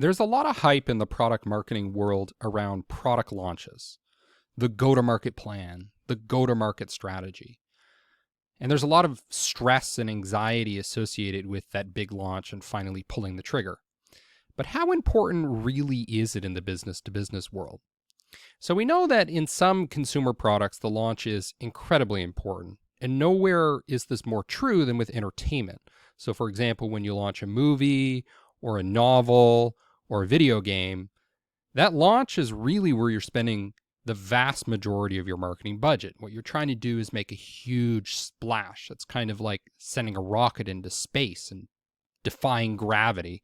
There's a lot of hype in the product marketing world around product launches, the go-to-market plan, the go-to-market strategy. And there's a lot of stress and anxiety associated with that big launch and finally pulling the trigger. But how important really is it in the business-to-business world? So we know that in some consumer products, the launch is incredibly important. And nowhere is this more true than with entertainment. So for example, when you launch a movie or a novel or a video game, that launch is really where you're spending the vast majority of your marketing budget. What you're trying to do is make a huge splash. It's kind of like sending a rocket into space and defying gravity.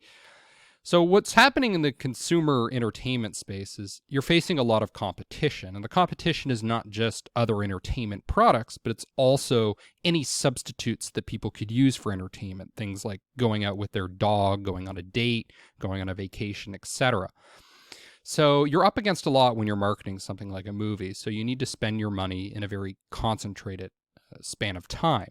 So what's happening in the consumer entertainment space is you're facing a lot of competition. And the competition is not just other entertainment products, but it's also any substitutes that people could use for entertainment. Things like going out with their dog, going on a date, going on a vacation, etc. So you're up against a lot when you're marketing something like a movie. So you need to spend your money in a very concentrated span of time.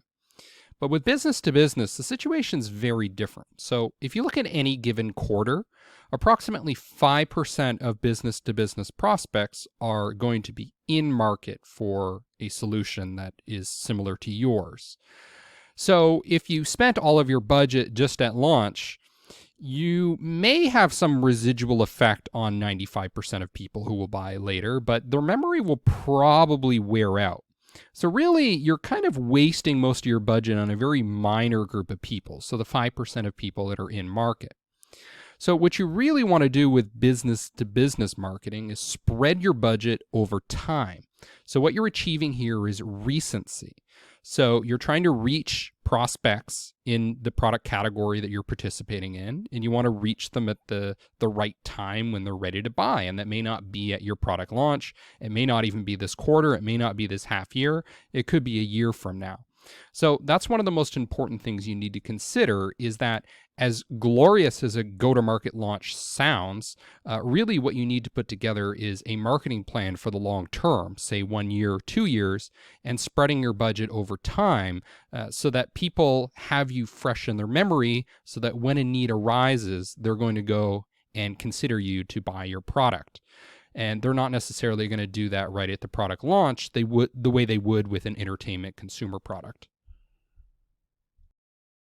But with business to business, the situation's very different. So if you look at any given quarter, approximately 5% of business to business prospects are going to be in market for a solution that is similar to yours. So if you spent all of your budget just at launch, you may have some residual effect on 95% of people who will buy later, but their memory will probably wear out. So really, you're kind of wasting most of your budget on a very minor group of people, so the 5% of people that are in market. So what you really want to do with business-to-business marketing is spread your budget over time. So what you're achieving here is recency. So you're trying to reach prospects in the product category that you're participating in, and you want to reach them at the right time when they're ready to buy. And that may not be at your product launch. It may not even be this quarter. It may not be this half year. It could be a year from now. So that's one of the most important things you need to consider is that as glorious as a go-to-market launch sounds, really what you need to put together is a marketing plan for the long term, say 1 year, 2 years, and spreading your budget over time so that people have you fresh in their memory so that when a need arises, they're going to go and consider you to buy your product. And they're not necessarily going to do that right at the product launch. They would the way they would with an entertainment consumer product.